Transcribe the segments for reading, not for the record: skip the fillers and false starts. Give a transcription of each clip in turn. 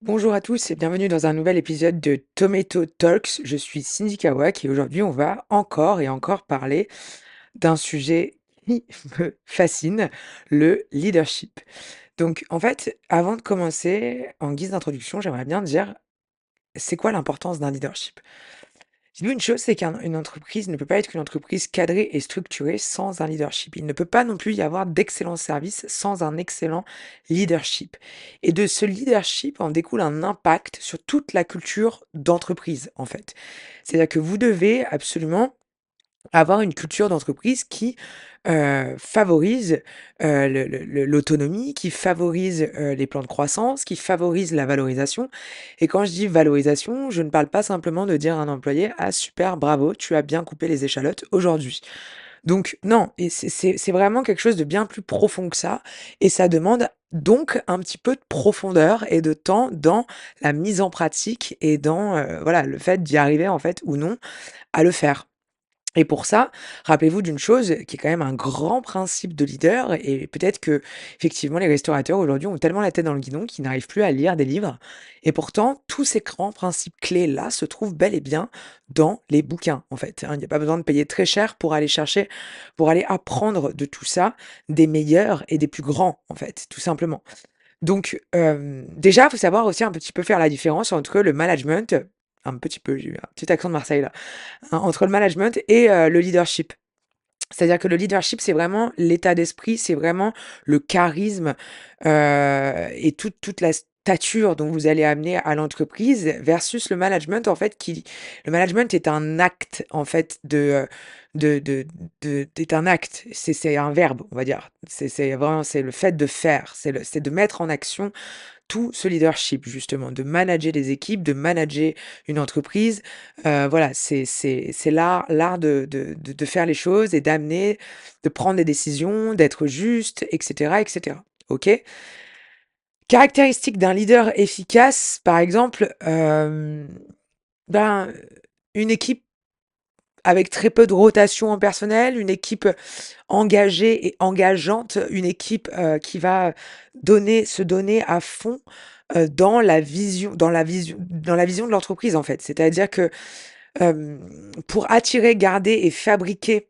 Bonjour à tous et bienvenue dans un nouvel épisode de Tomato Talks. Je suis Cindy Kawak et aujourd'hui on va encore et encore parler d'un sujet qui me fascine, le leadership. Donc en fait, avant de commencer, en guise d'introduction, j'aimerais bien dire, c'est quoi l'importance d'un leadership? Dis-nous une chose, c'est qu'une entreprise ne peut pas être une entreprise cadrée et structurée sans un leadership. Il ne peut pas non plus y avoir d'excellents services sans un excellent leadership. Et de ce leadership en découle un impact sur toute la culture d'entreprise, en fait. C'est-à-dire que vous devez absolument avoir une culture d'entreprise qui, favorise, l'autonomie, qui favorise, les plans de croissance, qui favorise la valorisation et quand je dis valorisation, je ne parle pas simplement de dire à un employé: «Ah super, bravo, tu as bien coupé les échalotes aujourd'hui». Donc non et c'est vraiment quelque chose de bien plus profond que ça et ça demande donc un petit peu de profondeur et de temps dans la mise en pratique et dans, voilà, le fait d'y arriver en fait ou non à le faire. Et pour ça, rappelez-vous d'une chose qui est quand même un grand principe de leader et peut-être que effectivement les restaurateurs aujourd'hui ont tellement la tête dans le guidon qu'ils n'arrivent plus à lire des livres et pourtant tous ces grands principes clés-là se trouvent bel et bien dans les bouquins en fait, hein. Il n'y a pas besoin de payer très cher pour aller chercher pour aller apprendre de tout ça, des meilleurs et des plus grands en fait, tout simplement. Donc, déjà, il faut savoir aussi un petit peu faire la différence entre le management, un petit peu, j'ai eu un petit accent de Marseille là, hein, entre le management et le leadership. C'est-à-dire que le leadership, c'est vraiment l'état d'esprit, c'est vraiment le charisme, et toute la stature dont vous allez amener à l'entreprise versus le management, en fait, qui le management est un acte, en fait, de est un acte, c'est un verbe, on va dire. C'est vraiment c'est le fait de faire, c'est de mettre en action tout ce leadership justement, de manager des équipes, de manager une entreprise. Voilà, c'est l'art de faire les choses et d'amener, de prendre des décisions, d'être juste et cetera et cetera. OK? Caractéristiques d'un leader efficace, par exemple, ben, une équipe avec très peu de rotation en personnel, une équipe, engagée et engageante, une équipe, qui va se donner à fond, dans la vision de l'entreprise, en fait. C'est-à-dire que, pour attirer, garder et fabriquer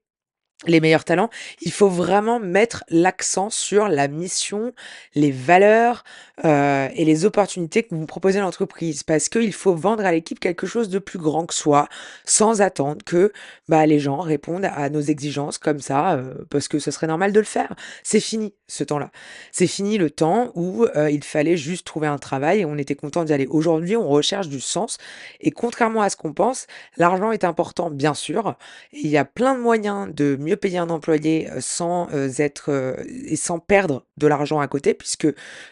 les meilleurs talents, il faut vraiment mettre l'accent sur la mission, les valeurs, et les opportunités que vous proposez à l'entreprise. Parce qu'il faut vendre à l'équipe quelque chose de plus grand que soi, sans attendre que, bah, les gens répondent à nos exigences comme ça, parce que ce serait normal de le faire. C'est fini ce temps-là. C'est fini le temps où, il fallait juste trouver un travail et on était content d'y aller. Aujourd'hui, on recherche du sens et contrairement à ce qu'on pense, l'argent est important bien sûr, il y a plein de moyens de mieux payer un employé, sans, et sans perdre de l'argent à côté puisque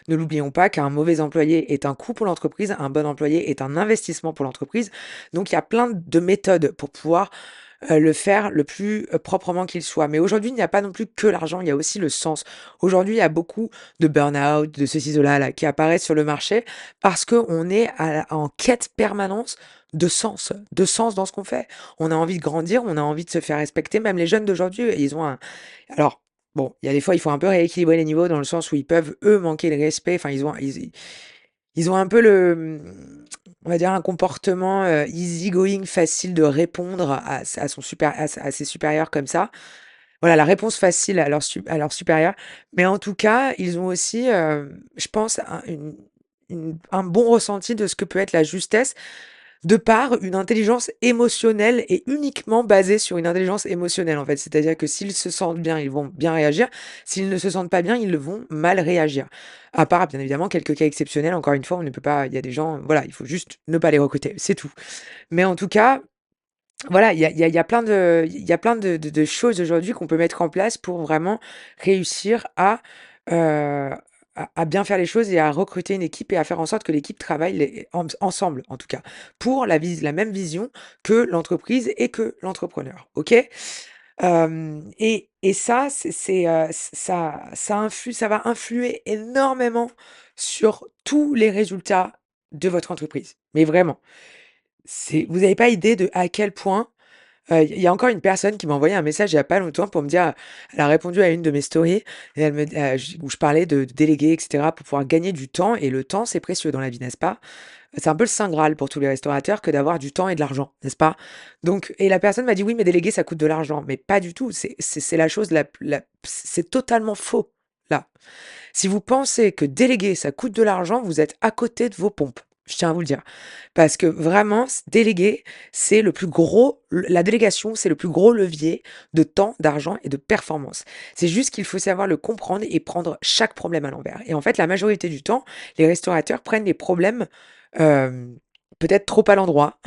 ne l'oublions pas qu'un mauvais employé est un coût pour l'entreprise, un bon employé est un investissement pour l'entreprise. Donc il y a plein de méthodes pour pouvoir, le faire le plus, proprement qu'il soit. Mais aujourd'hui, il n'y a pas non plus que l'argent, il y a aussi le sens. Aujourd'hui, il y a beaucoup de burn-out, de ceci, cela là, qui apparaissent sur le marché parce qu'on est en quête permanente de sens dans ce qu'on fait. On a envie de grandir, on a envie de se faire respecter. Même les jeunes d'aujourd'hui, ils ont un alors bon, il y a des fois, il faut un peu rééquilibrer les niveaux dans le sens où ils peuvent, eux, manquer de respect. Enfin, ils ont un peu on va dire un comportement, easy going, facile de répondre à son super à ses supérieurs comme ça. Voilà, la réponse facile à leurs supérieurs. Mais en tout cas, ils ont aussi, je pense, un bon ressenti de ce que peut être la justesse de par une intelligence émotionnelle et uniquement basée sur une intelligence émotionnelle, en fait. C'est-à-dire que s'ils se sentent bien, ils vont bien réagir. S'ils ne se sentent pas bien, ils vont mal réagir. À part, bien évidemment, quelques cas exceptionnels. Encore une fois, on ne peut pas, il y a des gens, voilà, il faut juste ne pas les recruter, c'est tout. Mais en tout cas, voilà, il y a plein de choses aujourd'hui qu'on peut mettre en place pour vraiment réussir heu, à bien faire les choses et à recruter une équipe et à faire en sorte que l'équipe travaille ensemble, en tout cas, pour la même vision que l'entreprise et que l'entrepreneur, OK? Et ça, ça va influer énormément sur tous les résultats de votre entreprise, mais vraiment. Vous avez pas idée de à quel point, Il y a encore une personne qui m'a envoyé un message il y a pas longtemps pour me dire, elle a répondu à une de mes stories et elle me où je parlais de déléguer et cetera pour pouvoir gagner du temps et le temps, c'est précieux dans la vie, n'est-ce pas? C'est un peu le saint graal pour tous les restaurateurs que d'avoir du temps et de l'argent, n'est-ce pas? Donc et la personne m'a dit: «Oui, mais déléguer, ça coûte de l'argent». Mais pas du tout, c'est la chose la c'est totalement faux, là. Si vous pensez que déléguer, ça coûte de l'argent, vous êtes à côté de vos pompes. Je tiens à vous le dire. Parce que vraiment, déléguer, c'est le plus gros, la délégation, c'est le plus gros levier de temps, d'argent et de performance. C'est juste qu'il faut savoir le comprendre et prendre chaque problème à l'envers. Et en fait, la majorité du temps, les restaurateurs prennent les problèmes euh, peut-être trop à l'endroit.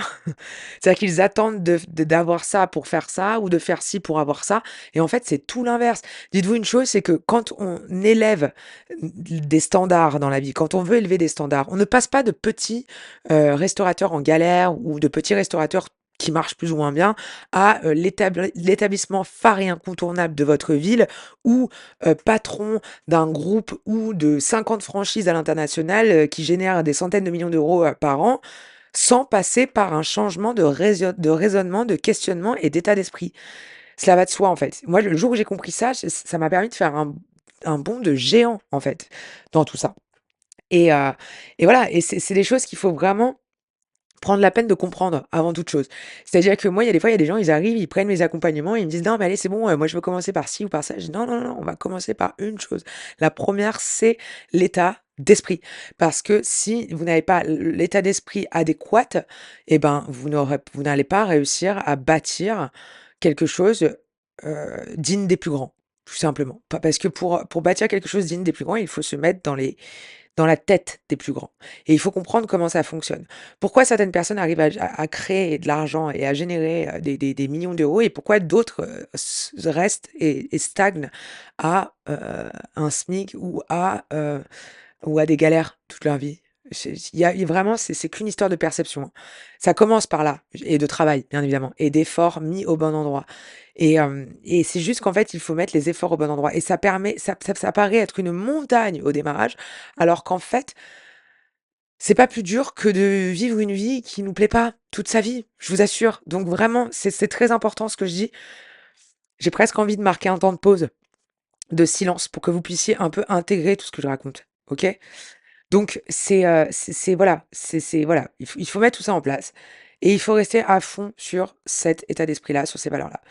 C'est-à-dire qu'ils attendent d'avoir ça pour faire ça ou de faire ci pour avoir ça. Et en fait, c'est tout l'inverse. Dites-vous une chose, c'est que quand on élève des standards dans la vie, quand on veut élever des standards, on ne passe pas de petits restaurateurs en galère ou de petits restaurateurs qui marchent plus ou moins bien à l'établissement phare et incontournable de votre ville ou patron d'un groupe ou de 50 franchises à l'international qui génèrent des centaines de millions d'euros par an sans passer par un changement de raisonnement, de questionnement et d'état d'esprit. Cela va de soi, en fait. Moi, le jour où j'ai compris ça, ça m'a permis de faire un bond de géant, en fait, dans tout ça. Et, heu, et voilà, et c'est des choses qu'il faut vraiment prendre la peine de comprendre avant toute chose. C'est-à-dire que moi, il y a des fois, il y a des gens, ils arrivent, ils prennent mes accompagnements, ils me disent: «Non, mais allez, c'est bon, moi je veux commencer par ci ou par ça». Je dis: «Non, non, non, on va commencer par une chose. La première, c'est l'état d'esprit. Parce que si vous n'avez pas l'état d'esprit adéquat, et ben, vous n'allez pas réussir à bâtir quelque chose, digne des plus grands, tout simplement. Pas parce que pour bâtir quelque chose digne des plus grands, il faut se mettre dans la tête des plus grands et il faut comprendre comment ça fonctionne. Pourquoi certaines personnes arrivent à créer de l'argent et à générer, des millions d'euros et pourquoi d'autres, restent et stagnent à, un SMIC ou à des galères toute leur vie. Il y a vraiment c'est qu'une histoire de perception, hein. Ça commence par là et de travail, bien évidemment et d'efforts mis au bon endroit et c'est juste qu'en fait, il faut mettre les efforts au bon endroit et ça paraît être une montagne au démarrage, alors qu'en fait, c'est pas plus dur que de vivre une vie qui nous plaît pas toute sa vie, je vous assure. Donc vraiment, c'est très important ce que je dis. J'ai presque envie de marquer un temps de pause, de silence pour que vous puissiez un peu intégrer tout ce que je raconte, OK? Donc c'est voilà, voilà, il faut mettre tout ça en place et il faut rester à fond sur cet état d'esprit-là, sur ces valeurs-là.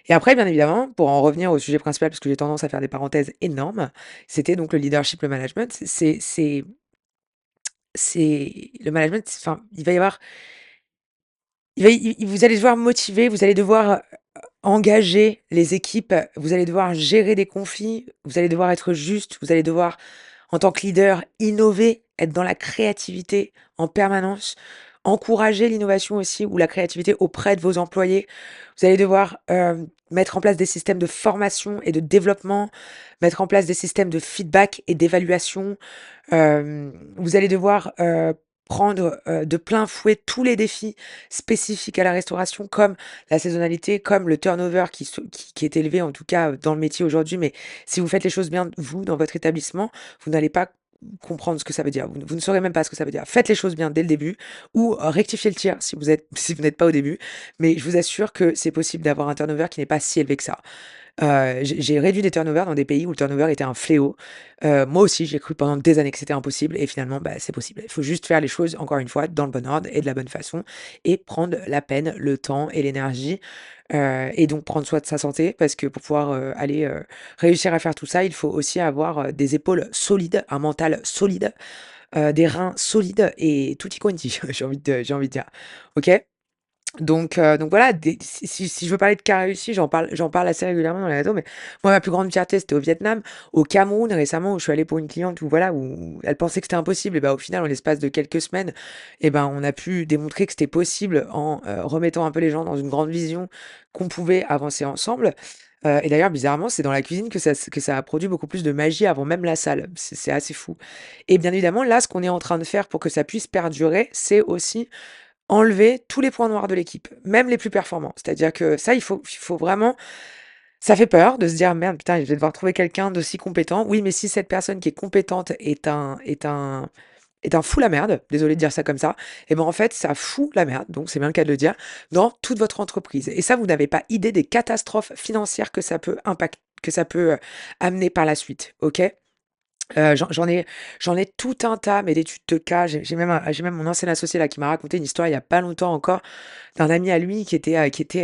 Et après, bien évidemment, pour en revenir au sujet principal, parce que j'ai tendance à faire des parenthèses énormes, c'était donc le leadership, le management. C'est le management, enfin, il va y avoir vous allez devoir motiver, vous allez devoir engager les équipes, vous allez devoir gérer des conflits, vous allez devoir être juste, vous allez devoir, en tant que leader, innover, être dans la créativité en permanence, encourager l'innovation aussi ou la créativité auprès de vos employés. Vous allez devoir mettre en place des systèmes de formation et de développement, mettre en place des systèmes de feedback et d'évaluation. Vous allez devoir prendre de plein fouet tous les défis spécifiques à la restauration, comme la saisonnalité, comme le turnover qui est élevé, en tout cas dans le métier aujourd'hui. Mais si vous faites les choses bien, vous, dans votre établissement, vous n'allez pas comprendre ce que ça veut dire. Vous ne saurez même pas ce que ça veut dire. Faites les choses bien dès le début ou rectifiez le tir si vous êtes, si vous n'êtes pas au début. Mais je vous assure que c'est possible d'avoir un turnover qui n'est pas si élevé que ça. J'ai réduit des turnovers dans des pays où le turnover était un fléau. Moi aussi, j'ai cru pendant des années que c'était impossible et finalement, bah, c'est possible. Il faut juste faire les choses, encore une fois, dans le bon ordre et de la bonne façon et prendre la peine, le temps et l'énergie, et donc prendre soin de sa santé parce que pour pouvoir, aller, réussir à faire tout ça, il faut aussi avoir, des épaules solides, un mental solide, des reins solides et tutti quanti, j'ai envie de dire. OK? Donc voilà, si je veux parler de cas réussis, j'en parle assez régulièrement dans les réseaux, mais moi, ma plus grande fierté, c'était au Vietnam. Au Cameroun, récemment, où je suis allée pour une cliente où voilà, où elle pensait que c'était impossible et bah, au final, en l'espace de quelques semaines et ben, on a pu démontrer que c'était possible en, remettant un peu les gens dans une grande vision qu'on pouvait avancer ensemble. Et d'ailleurs, bizarrement, c'est dans la cuisine que ça a produit beaucoup plus de magie avant même la salle. C'est assez fou et bien évidemment, là, ce qu'on est en train de faire pour que ça puisse perdurer, c'est aussi enlever tous les points noirs de l'équipe, même les plus performants. C'est-à-dire que ça, il faut vraiment ça fait peur de se dire: «Merde, putain, je vais devoir trouver quelqu'un d'aussi compétent». Oui, mais si cette personne qui est compétente est un est un fou la merde, désolé de dire ça comme ça, et ben, en fait, ça fout la merde, donc c'est bien le cas de le dire, dans toute votre entreprise. Et ça, vous n'avez pas idée des catastrophes financières que ça peut, amener par la suite, OK? J'en ai tout un tas, mais d'études de cas. J'ai même mon ancien associé là qui m'a raconté une histoire il y a pas longtemps encore d'un ami à lui qui était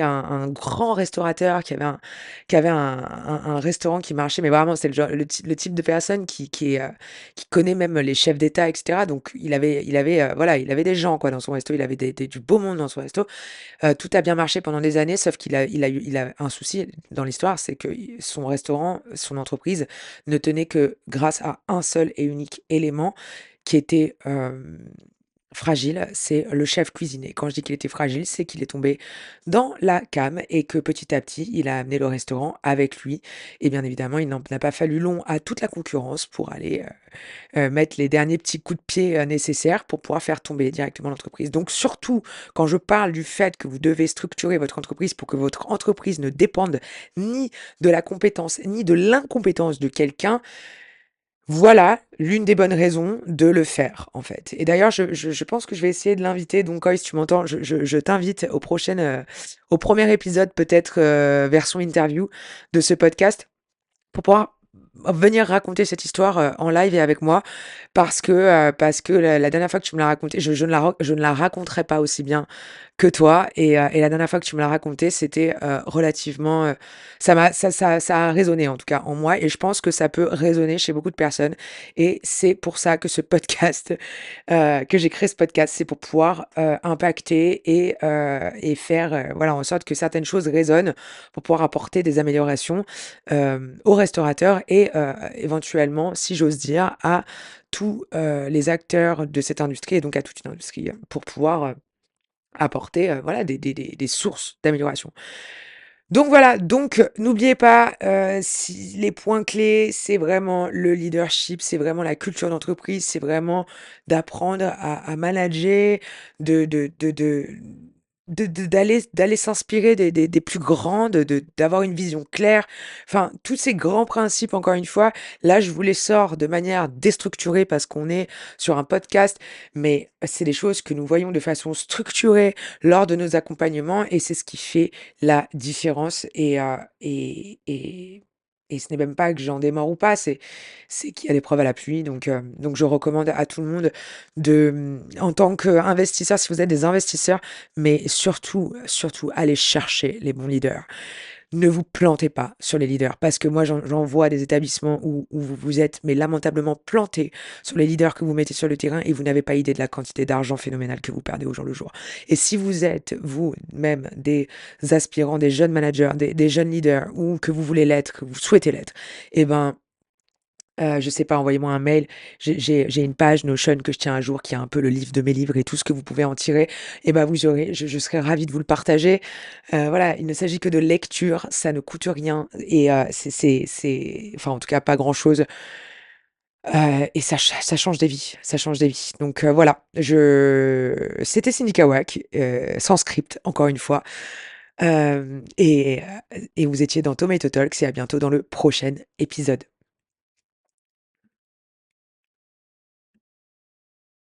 un grand restaurateur, qui avait un restaurant qui marchait, mais vraiment c'est le type de personne qui connaît même les chefs d'État et cetera. Donc voilà, il avait des gens quoi dans son resto, il avait des du beau monde dans son resto. Tout a bien marché pendant des années, sauf il a un souci dans l'histoire, c'est que son restaurant, son entreprise ne tenait que grâce à un seul et unique élément qui était, fragile, c'est le chef cuisinier. Quand je dis qu'il était fragile, c'est qu'il est tombé dans la came et que petit à petit, il a amené le restaurant avec lui et bien évidemment, il n'en n'a pas fallu long à toute la concurrence pour aller, mettre les derniers petits coups de pied, nécessaires pour pouvoir faire tomber directement l'entreprise. Donc surtout, quand je parle du fait que vous devez structurer votre entreprise pour que votre entreprise ne dépende ni de la compétence, ni de l'incompétence de quelqu'un, voilà l'une des bonnes raisons de le faire, en fait. Et d'ailleurs, je pense que je vais essayer de l'inviter. Donc, Koy, si tu m'entends, je t'invite au premier épisode, peut-être version interview de ce podcast pour pouvoir venir raconter cette histoire, en live et avec moi parce que la dernière fois que tu me l'as racontée, je ne la raconterai pas aussi bien que toi et la dernière fois que tu me l'as racontée, c'était, relativement, ça a résonné en tout cas en moi et je pense que ça peut résonner chez beaucoup de personnes et c'est pour ça que ce podcast, que j'ai créé ce podcast, c'est pour pouvoir, impacter et faire, voilà, en sorte que certaines choses résonnent pour pouvoir apporter des améliorations, aux restaurateurs et éventuellement, si j'ose dire, à tous, les acteurs de cette industrie et donc à toute une industrie, pour pouvoir, apporter, voilà, des sources d'amélioration. Donc voilà, donc n'oubliez pas, si les points clés, c'est vraiment le leadership, c'est vraiment la culture d'entreprise, c'est vraiment d'apprendre à manager, d'aller s'inspirer des plus grands, d'avoir une vision claire. Enfin, tous ces grands principes, encore une fois, là, je vous les sors de manière déstructurée parce qu'on est sur un podcast, mais c'est des choses que nous voyons de façon structurée lors de nos accompagnements et c'est ce qui fait la différence et ce n'est même pas que j'en démords ou pas, c'est qu'il y a des preuves à l'appui donc je recommande à tout le monde en tant qu'investisseur, si vous êtes des investisseurs, mais surtout, surtout, allez chercher les bons leaders. Ne vous plantez pas sur les leaders parce que moi j'en vois des établissements où vous vous êtes mais lamentablement plantés sur les leaders que vous mettez sur le terrain et vous n'avez pas idée de la quantité d'argent phénoménale que vous perdez au jour le jour. Et si vous êtes vous-même des aspirants, des jeunes managers, des jeunes leaders ou que vous voulez l'être, que vous souhaitez l'être, eh ben je sais pas, envoyez-moi un mail. J'ai une page Notion que je tiens à jour qui a un peu le livre de mes livres et tout ce que vous pouvez en tirer et ben vous aurez je serai ravie de vous le partager. Voilà, il ne s'agit que de lecture, ça ne coûte rien et c'est enfin, en tout cas, pas grand-chose, et ça change des vies, ça change des vies. Donc voilà, je c'était Cindy Kawak, sans script, encore une fois, hem et vous étiez dans Tomato Talks et à bientôt dans le prochain épisode.